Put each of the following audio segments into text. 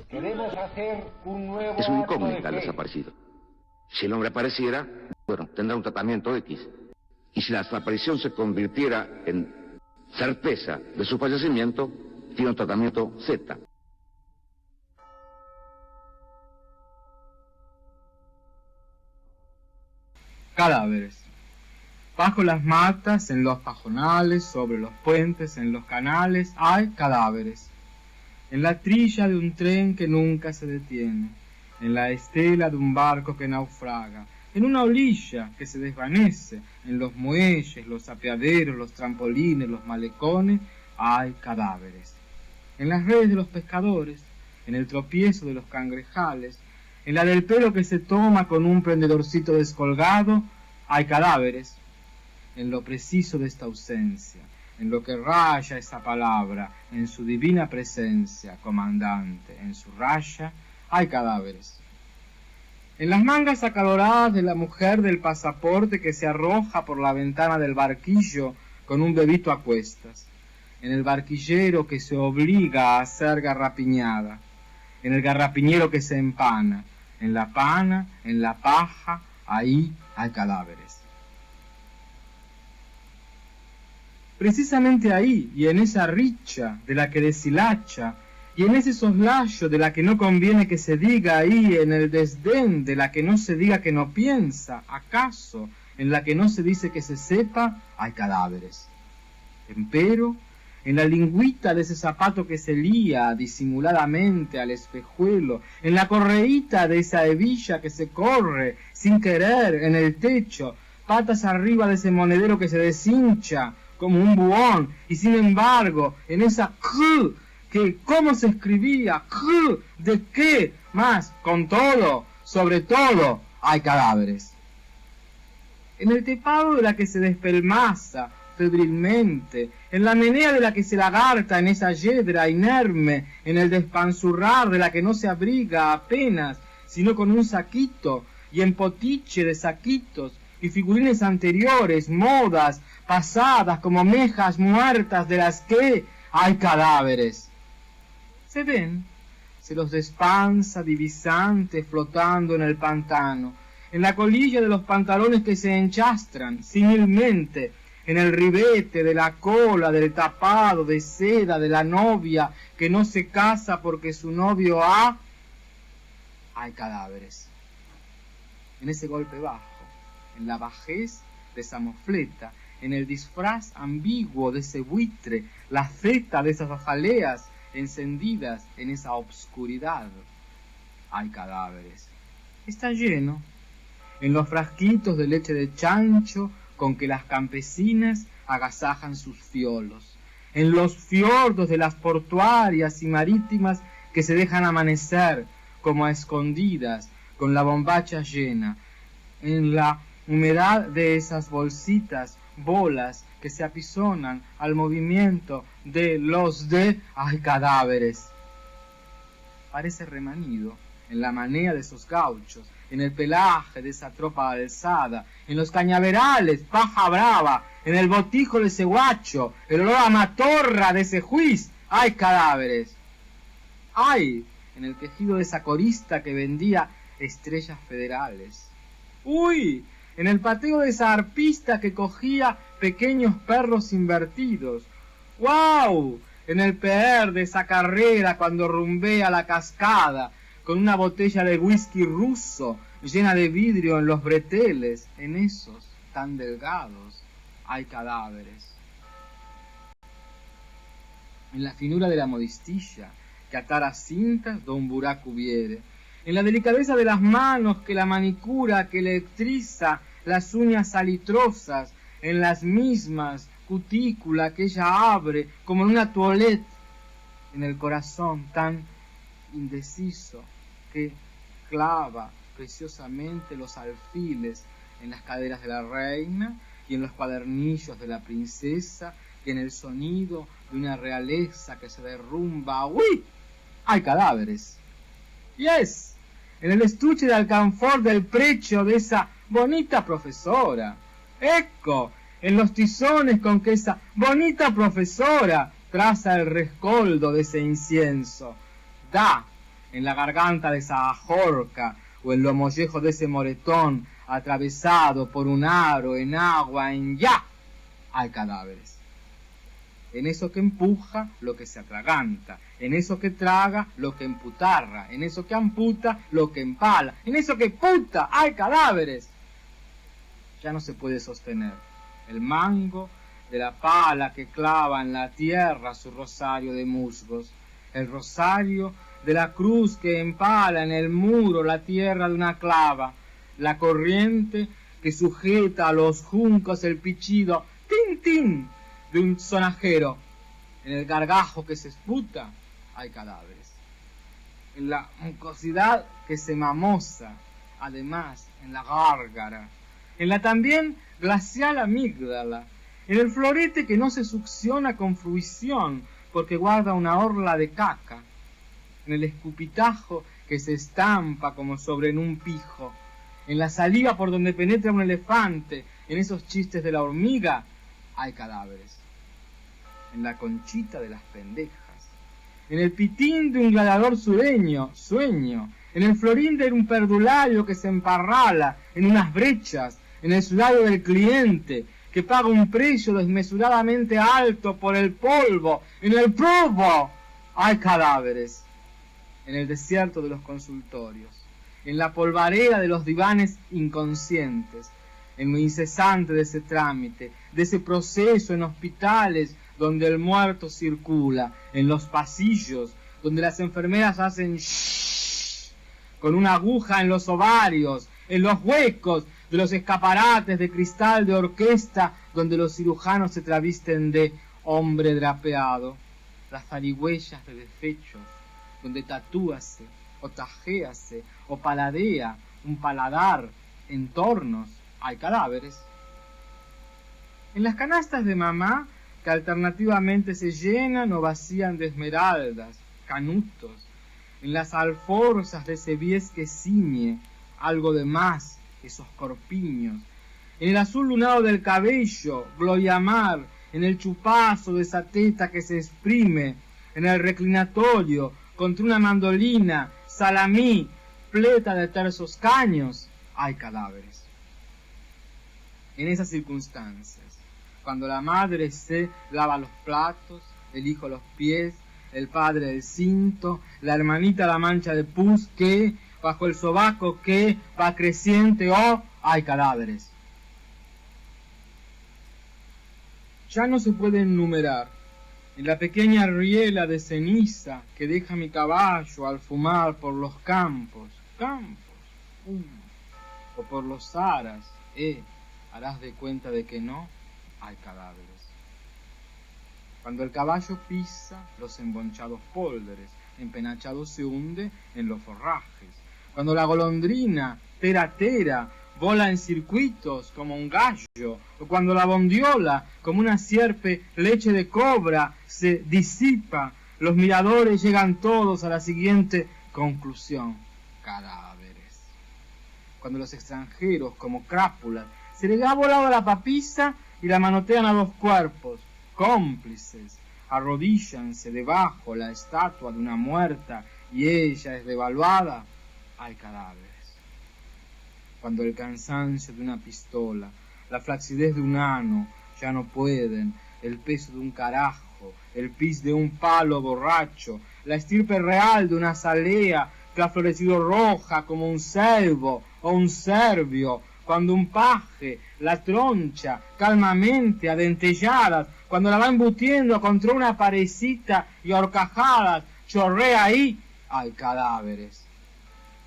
Queremos hacer un nuevo Es una acto de incógnita el fe. desaparecido. Si el hombre apareciera, bueno, tendrá un tratamiento X. Y si la desaparición se convirtiera en certeza de su fallecimiento, tiene un tratamiento Z. Cadáveres. Bajo las matas, en los pajonales, sobre los puentes, en los canales, hay cadáveres. En la trilla de un tren que nunca se detiene, en la estela de un barco que naufraga, en una orilla que se desvanece, en los muelles, los apeaderos, los trampolines, los malecones, hay cadáveres. En las redes de los pescadores, en el tropiezo de los cangrejales, en la del pelo que se toma con un prendedorcito descolgado, hay cadáveres. En lo preciso de esta ausencia, en lo que raya esa palabra, en su divina presencia, comandante, en su raya, hay cadáveres. En las mangas acaloradas de la mujer del pasaporte que se arroja por la ventana del barquillo con un bebito a cuestas, en el barquillero que se obliga a ser garrapiñada, en el garrapiñero que se empana, en la pana, en la paja, ahí hay cadáveres. Precisamente ahí, y en esa richa de la que deshilacha, y en ese soslayo de la que no conviene que se diga ahí, en el desdén de la que no se diga que no piensa, acaso, en la que no se dice que se sepa, hay cadáveres. Empero, en la lingüita de ese zapato que se lía disimuladamente al espejuelo, en la correíta de esa hebilla que se corre sin querer en el techo, patas arriba de ese monedero que se deshincha como un buhón, y sin embargo, en esa K, que cómo se escribía, K, de qué, más, con todo, sobre todo, hay cadáveres. En el tepado de la que se despelmaza febrilmente, en la menea de la que se lagarta en esa yedra inerme, en el despanzurrar de la que no se abriga apenas, sino con un saquito, y en potiche de saquitos, y figurines anteriores, modas, pasadas como mejas muertas de las que hay cadáveres. Se ven, se los despansa divisante flotando en el pantano, en la colilla de los pantalones que se enchastran similmente, en el ribete de la cola del tapado de seda de la novia que no se casa porque su novio hay cadáveres. En ese golpe bajo, en la bajez de esa mofleta, en el disfraz ambiguo de ese buitre, la zeta de esas azaleas encendidas en esa obscuridad, hay cadáveres. Está lleno, en los frasquitos de leche de chancho con que las campesinas agasajan sus fiolos, en los fiordos de las portuarias y marítimas que se dejan amanecer como a escondidas con la bombacha llena, en la humedad de esas bolsitas, bolas que se apisonan al movimiento de los hay cadáveres. Parece remanido en la manea de esos gauchos, en el pelaje de esa tropa alzada, en los cañaverales, paja brava, en el botijo de ese guacho, el olor a matorra de ese juiz, hay cadáveres. Hay en el quejido de esa corista que vendía estrellas federales. ¡Uy! En el pateo de esa arpista que cogía pequeños perros invertidos. ¡Guau! En el peer de esa carrera cuando rumbea la cascada, con una botella de whisky ruso llena de vidrio en los breteles, en esos tan delgados hay cadáveres. En la finura de la modistilla que atar a cintas don buraco hubiere, en la delicadeza de las manos que la manicura que electriza las uñas salitrosas, en las mismas cutícula que ella abre como en una toilette, en el corazón tan indeciso que clava preciosamente los alfiles en las caderas de la reina y en los cuadernillos de la princesa y en el sonido de una realeza que se derrumba. ¡Uy! Hay cadáveres. ¡Yes! En el estuche de alcanfor del precho de esa bonita profesora. ¡Eco! En los tizones con que esa bonita profesora traza el rescoldo de ese incienso. da en la garganta de esa ajorca o en lo mollejo de ese moretón atravesado por un aro en agua, en ya hay cadáveres. En eso que empuja, lo que se atraganta, en eso que traga, lo que emputarra, en eso que amputa, lo que empala, en eso que puta, hay cadáveres. Ya no se puede sostener el mango de la pala que clava en la tierra su rosario de musgos, el rosario de la cruz que empala en el muro la tierra de una clava, la corriente que sujeta a los juncos el pichido tin tin de un sonajero. En el gargajo que se esputa hay cadáveres. En la mucosidad que se mamosa, además en la gárgara. En la también glacial amígdala. En el florete que no se succiona con fruición porque guarda una orla de caca. En el escupitajo que se estampa como sobre en un pijo. En la saliva por donde penetra un elefante. En esos chistes de la hormiga hay cadáveres. En la conchita de las pendejas, en el pitín de un gladiador sureño, sueño, en el florín de un perdulario que se emparrala en unas brechas, en el sudario del cliente que paga un precio desmesuradamente alto por el polvo, en el polvo hay cadáveres, en el desierto de los consultorios, en la polvareda de los divanes inconscientes, en lo incesante de ese trámite, de ese proceso en hospitales donde el muerto circula, en los pasillos donde las enfermeras hacen shhh, con una aguja en los ovarios, en los huecos de los escaparates de cristal de orquesta donde los cirujanos se travisten de hombre drapeado, las zarigüeyas de desechos, donde tatúase, o tajéase, o paladea un paladar, entornos, hay cadáveres. En las canastas de mamá, que alternativamente se llenan o vacían de esmeraldas, canutos, en las alforzas de ese bies que ciñe, algo de más, esos corpiños, en el azul lunado del cabello, gloyamar, en el chupazo de esa teta que se exprime, en el reclinatorio, contra una mandolina, salamí, pleta de tersos caños, hay cadáveres. En esas circunstancias, cuando la madre se lava los platos, el hijo los pies, el padre el cinto, la hermanita la mancha de pus que, bajo el sobaco que va creciente, hay cadáveres. Ya no se pueden numerar. En la pequeña riela de ceniza que deja mi caballo al fumar por los campos, o por los aras, harás de cuenta de que no hay cadáveres. Cuando el caballo pisa los embonchados póldres, empenachado se hunde en los forrajes. Cuando la golondrina, tera, vola en circuitos como un gallo, o cuando la bondiola, como una sierpe leche de cobra, se disipa, los miradores llegan todos a la siguiente conclusión: cadáveres. Cuando los extranjeros, como crápulas, se les ha volado la papisa y la manotean a dos cuerpos, cómplices, arrodíllanse debajo la estatua de una muerta y ella es devaluada, hay cadáveres. Cuando el cansancio de una pistola, la flacidez de un ano ya no pueden, el peso de un carajo, el pis de un palo borracho, la estirpe real de una azalea que ha florecido roja como un cervo o un serbio, cuando un paje la troncha calmamente a dentelladas, cuando la va embutiendo contra una parecita y a horcajadas chorrea ahí, hay cadáveres.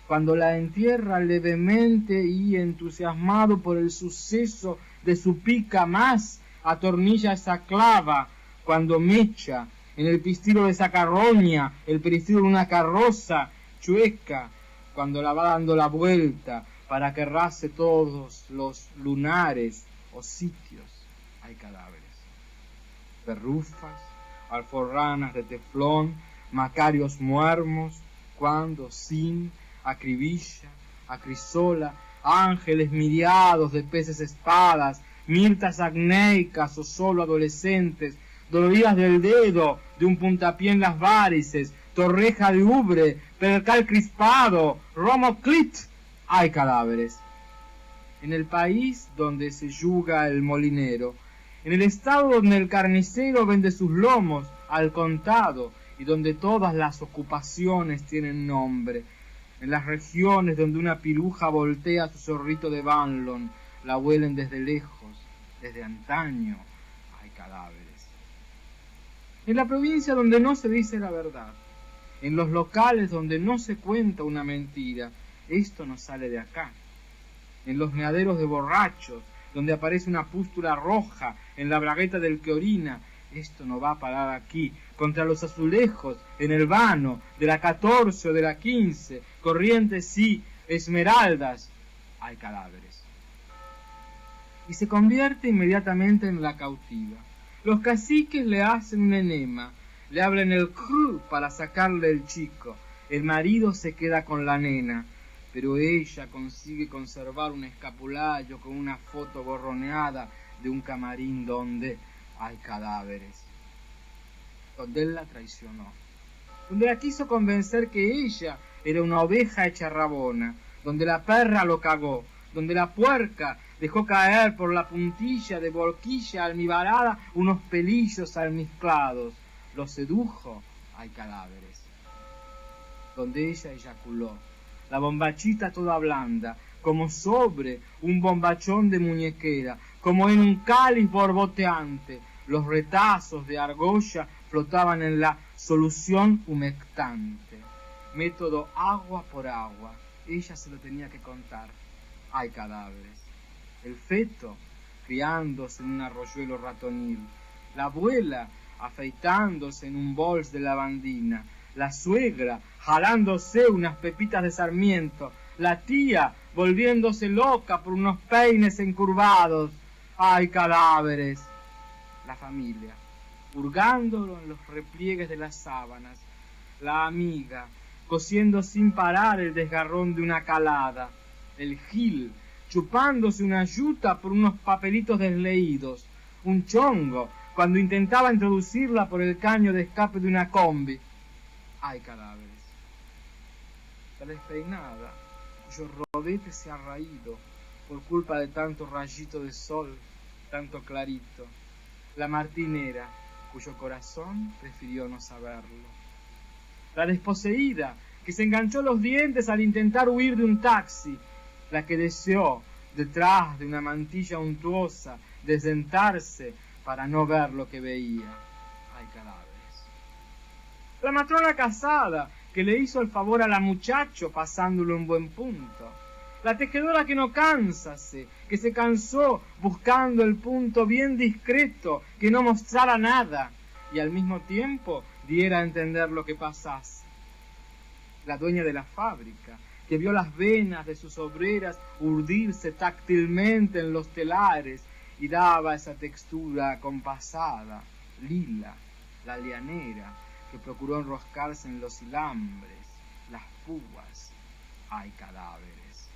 Cuando la entierra levemente y entusiasmado por el suceso de su pica más, atornilla esa clava, cuando mecha en el pistilo de esa carroña, el peristilo de una carroza chueca, cuando la va dando la vuelta para que race todos los lunares o sitios, hay cadáveres. Perrufas, alforranas de teflón, macarios muermos, cuando sin acribilla, acrisola, ángeles miriados de peces espadas, mirtas acnéicas o solo adolescentes, doloridas del dedo de un puntapié en las várices, Torreja de Ubre, Percal Crispado, Romo Clit, hay cadáveres. En el país donde se yuga el molinero, en el estado donde el carnicero vende sus lomos al contado y donde todas las ocupaciones tienen nombre, en las regiones donde una piruja voltea su zorrito de Banlon, la huelen desde lejos, desde antaño, hay cadáveres. En la provincia donde no se dice la verdad, en los locales donde no se cuenta una mentira, esto no sale de acá. En los meaderos de borrachos, donde aparece una pústula roja en la bragueta del que orina, esto no va a parar aquí. Contra los azulejos, en el vano, de la 14 o de la 15, Corrientes sí, Esmeraldas, hay cadáveres. Y se convierte inmediatamente en la cautiva. Los caciques le hacen un enema, le abren el cru para sacarle el chico. El marido se queda con la nena, pero ella consigue conservar un escapulario con una foto borroneada de un camarín donde hay cadáveres. Donde él la traicionó, donde la quiso convencer que ella era una oveja hecha rabona, donde la perra lo cagó, donde la puerca dejó caer por la puntilla de boquilla almibarada unos pelillos almizclados, lo sedujo, hay cadáveres. Donde ella eyaculó, la bombachita toda blanda, como sobre un bombachón de muñequera, como en un cáliz borboteante, los retazos de argolla flotaban en la solución humectante. Método agua por agua, ella se lo tenía que contar, hay cadáveres. El feto criándose en un arroyuelo ratonil, la abuela afeitándose en un bols de lavandina, la suegra jalándose unas pepitas de sarmiento, la tía volviéndose loca por unos peines encurvados, hay cadáveres. La familia, hurgándolo en los repliegues de las sábanas, la amiga, cosiendo sin parar el desgarrón de una calada, el gil, chupándose una yuta por unos papelitos desleídos, un chongo, cuando intentaba introducirla por el caño de escape de una combi. Hay cadáveres. La despeinada, cuyo rodete se ha raído por culpa de tanto rayito de sol, tanto clarito. La martinera, cuyo corazón prefirió no saberlo. La desposeída, que se enganchó los dientes al intentar huir de un taxi. La que deseó, detrás de una mantilla untuosa, desdentarse para no ver lo que veía. Hay cadáveres. La matrona casada, que le hizo el favor a la muchacho pasándolo en buen punto. La tejedora que no cánsase, que se cansó buscando el punto bien discreto, que no mostrara nada, y al mismo tiempo diera a entender lo que pasase. La dueña de la fábrica, que vio las venas de sus obreras urdirse táctilmente en los telares y daba esa textura compasada, lila, la lianera, que procuró enroscarse en los hilambres, las púas, hay cadáveres.